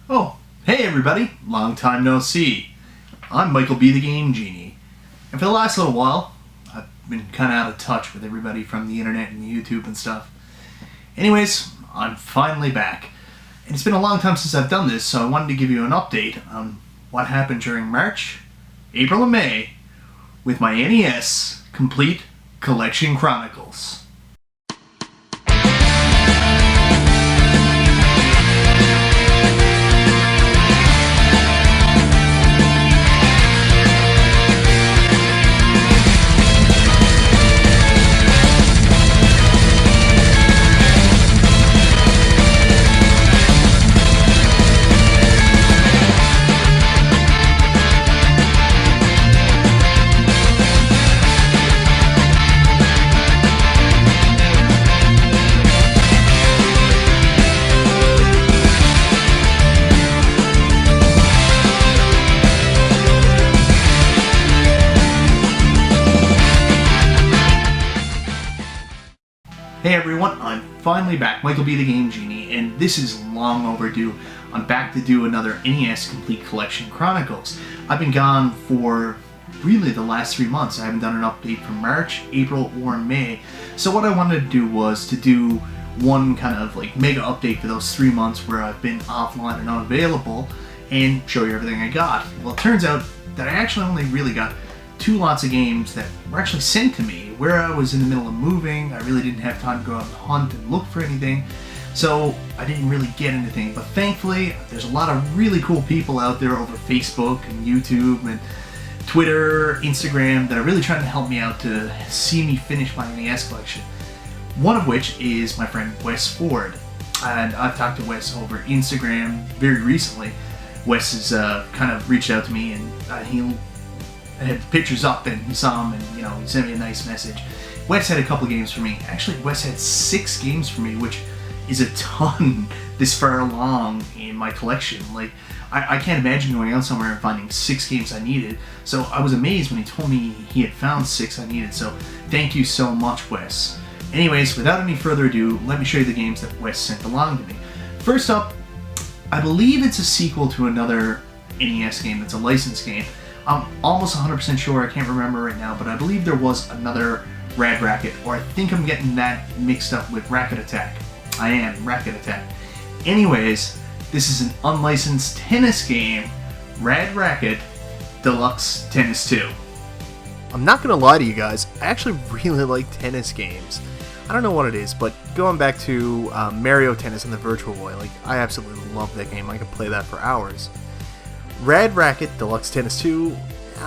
Oh, hey everybody, long time no see. I'm Michael B. the Game Genie, and for the last little while, I've been kind of out of touch with everybody from the internet and YouTube and stuff. Anyways, I'm finally back, and it's been a long time since I've done this, so I wanted to give you an update on what happened during March, April, and May with my NES Complete Collection Chronicles. Hey everyone, I'm finally back, Michael B. the Game Genie, and this is long overdue. I'm back to do another NES Complete Collection Chronicles. I've been gone for really the last 3 months. I haven't done an update for March, April, or May. So what I wanted to do was to do one kind of like mega update for those 3 months where I've been offline and unavailable and show you everything I got. Well, it turns out that I actually only really got 2 lots of games that were actually sent to me. Where I was in the middle of moving, I really didn't have time to go out and hunt and look for anything, so I didn't really get anything. But thankfully, there's a lot of really cool people out there over Facebook and YouTube and Twitter, Instagram that are really trying to help me out to see me finish my NES collection. One of which is my friend Wes Ford, and I've talked to Wes over Instagram very recently. Wes has kind of reached out to me, and he had pictures up and he saw them, and he sent me a nice message. Wes had a couple games for me. Actually, Wes had 6 games for me, which is a ton this far along in my collection. Like, I can't imagine going out somewhere and finding 6 games I needed. So I was amazed when he told me he had found 6 I needed. So thank you so much, Wes. Anyways, without any further ado, let me show you the games that Wes sent along to me. First up, I believe it's a sequel to another NES game. It's a licensed game. I'm almost 100% sure, I can't remember right now, but I believe there was another Racket, or I think I'm getting that mixed up with Racket Attack. I am, Racket Attack. Anyways, this is an unlicensed tennis game, Racket Deluxe Tennis 2. I'm not gonna lie to you guys, I actually really like tennis games. I don't know what it is, but going back to Mario Tennis on the Virtual Boy, like, I absolutely love that game. I could play that for hours. Racket Deluxe Tennis 2,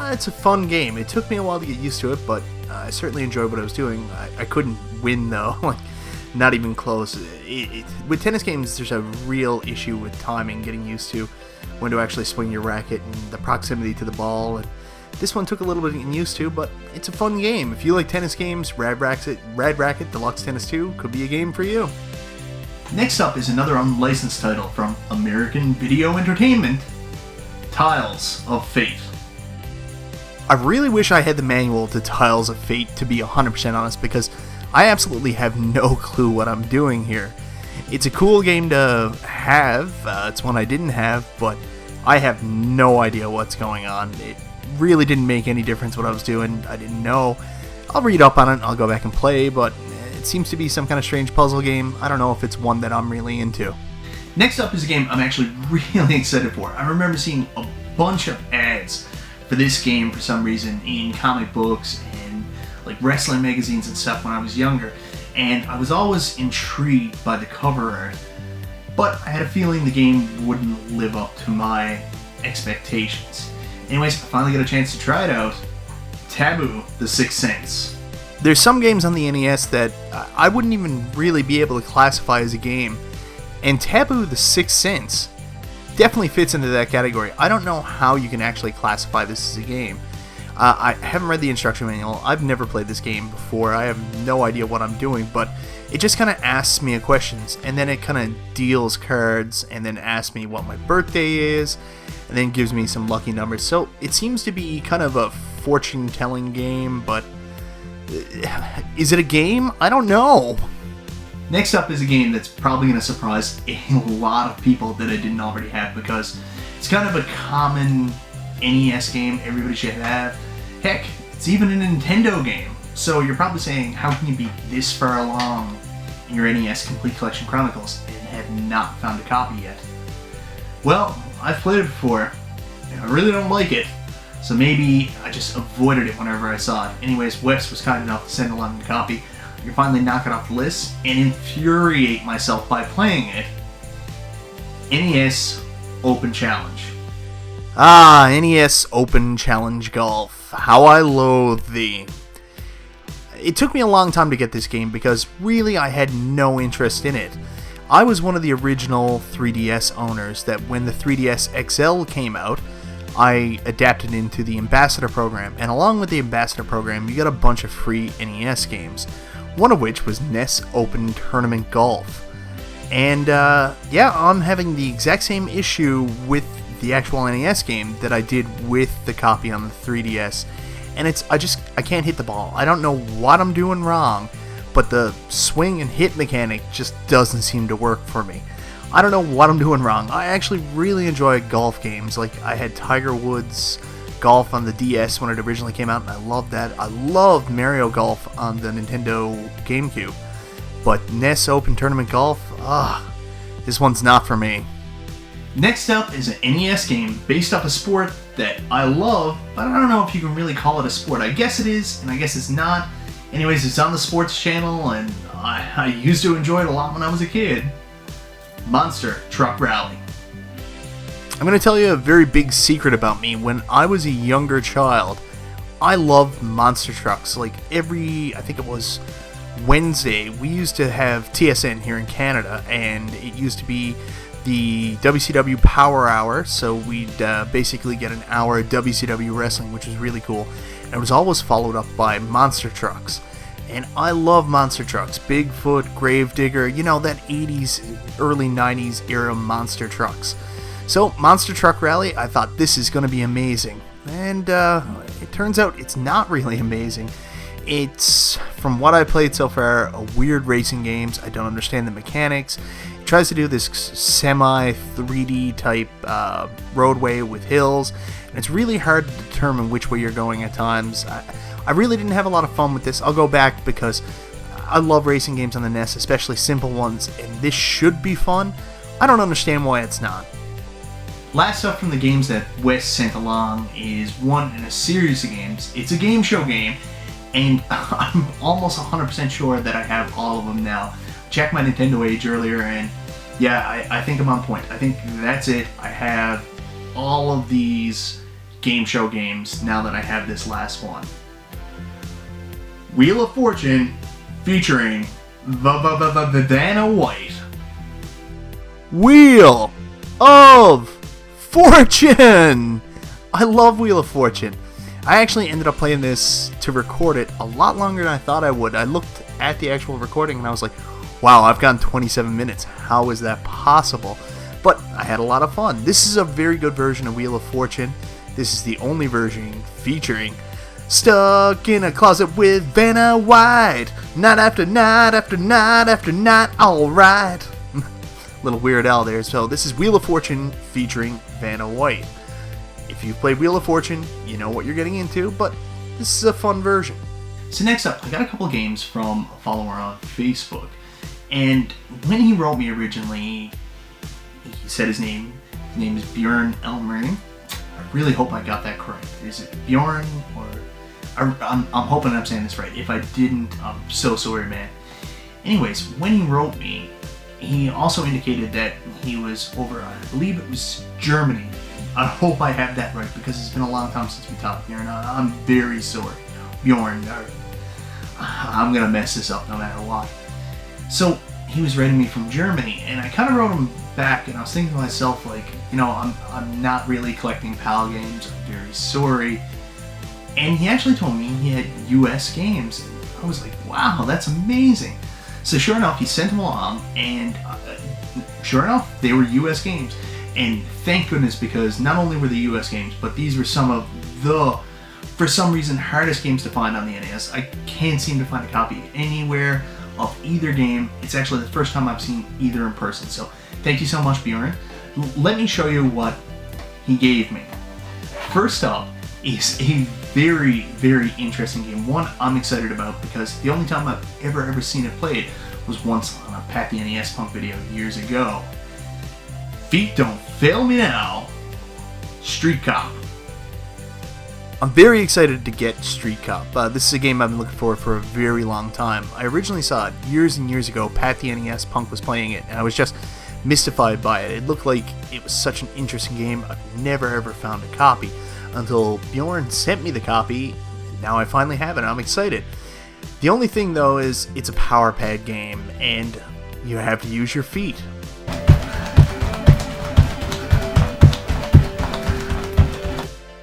it's a fun game. It took me a while to get used to it, but I certainly enjoyed what I was doing. I couldn't win though, like, not even close. With tennis games, there's a real issue with timing, getting used to when to actually swing your racket and the proximity to the ball. And this one took a little bit getting used to, but it's a fun game. If you like tennis games, Racket Deluxe Tennis 2 could be a game for you. Next up is another unlicensed title from American Video Entertainment, Tiles of Fate. I really wish I had the manual to Tiles of Fate, to be 100% honest, because I absolutely have no clue what I'm doing here. It's a cool game to have, it's one I didn't have, but I have no idea what's going on. It really didn't make any difference what I was doing, I didn't know. I'll read up on it, I'll go back and play, but it seems to be some kind of strange puzzle game. I don't know if it's one that I'm really into. Next up is a game I'm actually really excited for. I remember seeing a bunch of ads for this game for some reason in comic books and like wrestling magazines and stuff when I was younger, and I was always intrigued by the cover art, but I had a feeling the game wouldn't live up to my expectations. Anyways, I finally got a chance to try it out. Taboo, The Sixth Sense. There's some games on the NES that I wouldn't even really be able to classify as a game, and Taboo, The Sixth Sense definitely fits into that category. I don't know how you can actually classify this as a game. I haven't read the instruction manual. I've never played this game before. I have no idea what I'm doing, but it just kind of asks me questions, and then it kind of deals cards, and then asks me what my birthday is, and then gives me some lucky numbers. So it seems to be kind of a fortune-telling game, but is it a game? I don't know. Next up is a game that's probably going to surprise a lot of people that I didn't already have, because it's kind of a common NES game everybody should have. Heck, it's even a Nintendo game. So you're probably saying, how can you be this far along in your NES Complete Collection Chronicles and have not found a copy yet? Well, I've played it before, and I really don't like it, so maybe I just avoided it whenever I saw it. Anyways, Wes was kind enough to send along a copy. I can finally knock it off the list and infuriate myself by playing it. NES Open Challenge. Ah, NES Open Challenge Golf. How I loathe thee. It took me a long time to get this game because really I had no interest in it. I was one of the original 3DS owners that when the 3DS XL came out, I adapted into the Ambassador program, and along with the Ambassador program you got a bunch of free NES games, one of which was NES Open Tournament Golf. And yeah, I'm having the exact same issue with the actual NES game that I did with the copy on the 3DS, and I can't hit the ball. I don't know what I'm doing wrong, but the swing and hit mechanic just doesn't seem to work for me. I don't know what I'm doing wrong. I actually really enjoy golf games. Like, I had Tiger Woods Golf on the DS when it originally came out, and I loved that. I loved Mario Golf on the Nintendo GameCube. But NES Open Tournament Golf, this one's not for me. Next up is an NES game based off a sport that I love, but I don't know if you can really call it a sport. I guess it is, and I guess it's not. Anyways, it's on the sports channel, and I used to enjoy it a lot when I was a kid. Monster Truck Rally. I'm going to tell you a very big secret about me. When I was a younger child, I loved monster trucks. Like I think it was Wednesday, we used to have TSN here in Canada, and it used to be the WCW Power Hour, so we'd basically get an hour of WCW wrestling, which was really cool. And it was always followed up by monster trucks. And I love monster trucks. Bigfoot, Gravedigger, you know, that 80s, early 90s era monster trucks. So, Monster Truck Rally, I thought this is going to be amazing. And it turns out it's not really amazing. It's, from what I played so far, a weird racing game. I don't understand the mechanics. It tries to do this semi-3D type roadway with hills, and it's really hard to determine which way you're going at times. I really didn't have a lot of fun with this. I'll go back because I love racing games on the NES, especially simple ones, and this should be fun. I don't understand why it's not. Last up from the games that Wes sent along is one in a series of games. It's a game show game, and I'm almost 100% sure that I have all of them now. Checked my Nintendo age earlier, and yeah, I think I'm on point. I think that's it. I have all of these game show games now that I have this last one. Wheel of Fortune featuring the Vanna White. Wheel of Fortune! I love Wheel of Fortune. I actually ended up playing this to record it a lot longer than I thought I would. I looked at the actual recording and I was like, wow, I've gone 27 minutes. How is that possible? But I had a lot of fun. This is a very good version of Wheel of Fortune. This is the only version featuring Stuck in a Closet with Vanna White. Night after night after night after night, alright. Little Weird Al there. So this is Wheel of Fortune featuring Vanna White. If you've played Wheel of Fortune, you know what you're getting into, but this is a fun version. So next up, I got a couple of games from a follower on Facebook. And when he wrote me originally, he said his name. His name is Bjorn Elmering. I really hope I got that correct. Is it Bjorn or... I'm hoping I'm saying this right. If I didn't, I'm so sorry, man. Anyways, when he wrote me, he also indicated that he was over, I believe it was Germany. I hope I have that right because it's been a long time since we talked here, and I'm very sorry. Bjorn, I'm going to mess this up no matter what. So, he was writing me from Germany, and I kind of wrote him back, and I was thinking to myself, like, you know, I'm not really collecting PAL games. I'm very sorry. And he actually told me he had US games. And I was like, wow, that's amazing. So sure enough, he sent them along, and sure enough, they were US games. And thank goodness, because not only were the US games, but these were some of the, for some reason, hardest games to find on the NES. I can't seem to find a copy anywhere. of either game. It's actually the first time I've seen either in person. So thank you so much, Bjorn. Let me show you what he gave me. First up is a very, very interesting game. One I'm excited about because the only time I've ever seen it played was once on a Pat the NES Punk video years ago. Feet don't fail me now. Street Cop. I'm very excited to get Street Cop. This is a game I've been looking for a very long time. I originally saw it years and years ago. Pat the NES Punk was playing it, and I was just mystified by it. It looked like it was such an interesting game. I've never ever found a copy until Bjorn sent me the copy. Now I finally have it, and I'm excited. The only thing though is it's a power pad game, and you have to use your feet.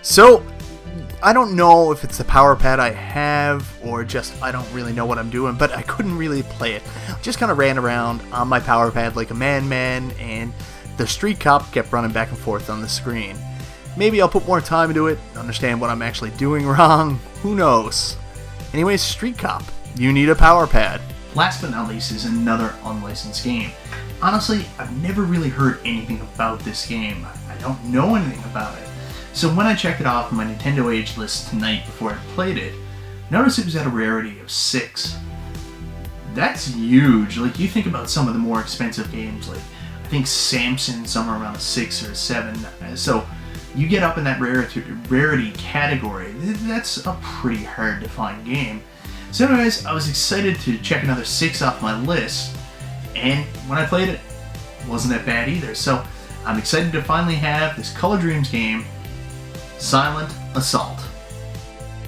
So I don't know if it's the power pad I have or just I don't really know what I'm doing, but I couldn't really play it. Just kind of ran around on my power pad like a man, and the Street Cop kept running back and forth on the screen. Maybe I'll put more time into it, understand what I'm actually doing wrong, who knows. Anyways, Street Cop, you need a power pad. Last but not least is another unlicensed game. Honestly, I've never really heard anything about this game. I don't know anything about it. So when I checked it off my Nintendo Age list tonight before I played it, notice it was at a rarity of 6. That's huge. Like, you think about some of the more expensive games, like I think Samson somewhere around a 6 or a 7. So you get up in that rarity category, that's a pretty hard to find game. So anyways, I was excited to check another 6 off my list, and when I played it, it wasn't that bad either. So I'm excited to finally have this Color Dreams game, Silent Assault.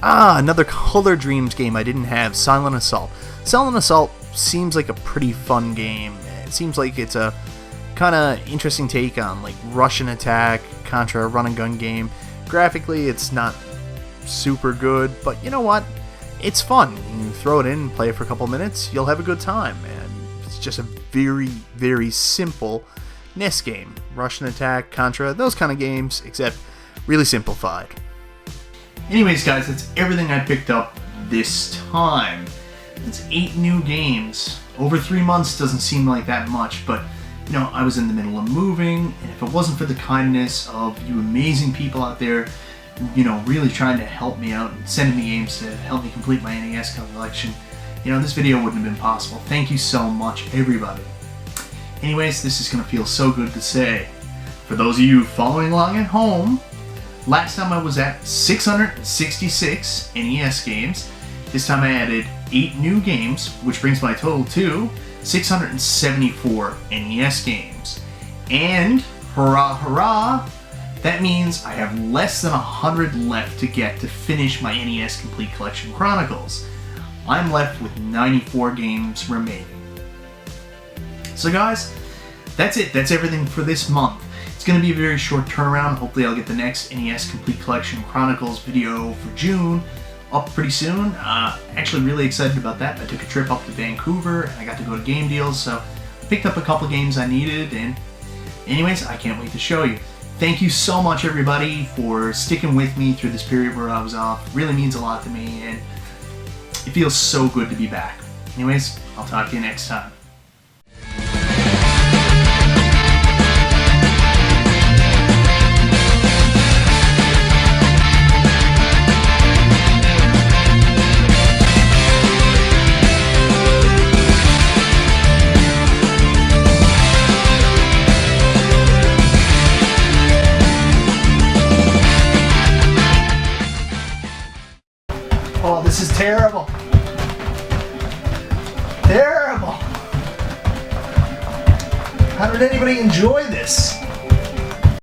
Another Color Dreams game I didn't have, Silent Assault. Silent Assault seems like a pretty fun game. It seems like it's a kind of interesting take on like Russian Attack, Contra run and gun game. Graphically, it's not super good, but you know what? It's fun. You throw it in and play it for a couple minutes, you'll have a good time. And it's just a very, very simple NES game. Russian Attack, Contra, those kind of games, except really simplified. Anyways, guys, that's everything I picked up this time. It's 8 new games. Over 3 months doesn't seem like that much, but you know, I was in the middle of moving, and if it wasn't for the kindness of you amazing people out there, you know, really trying to help me out and sending me games to help me complete my NES collection, you know, this video wouldn't have been possible. Thank you so much, everybody. Anyways, this is going to feel so good to say. For those of you following along at home, last time I was at 666 NES games. This time I added 8 new games, which brings my total to 674 NES games. And, hurrah hurrah, that means I have less than 100 left to get to finish my NES Complete Collection Chronicles. I'm left with 94 games remaining. So guys, that's it. That's everything for this month. It's going to be a very short turnaround. Hopefully I'll get the next NES Complete Collection Chronicles video for June up pretty soon. Actually really excited about that. I took a trip up to Vancouver and I got to go to Game Deals, so I picked up a couple games I needed, and anyways, I can't wait to show you. Thank you so much, everybody, for sticking with me through this period where I was off. It really means a lot to me, and it feels so good to be back. Anyways, I'll talk to you next time. Oh, this is terrible. Terrible. How did anybody enjoy this?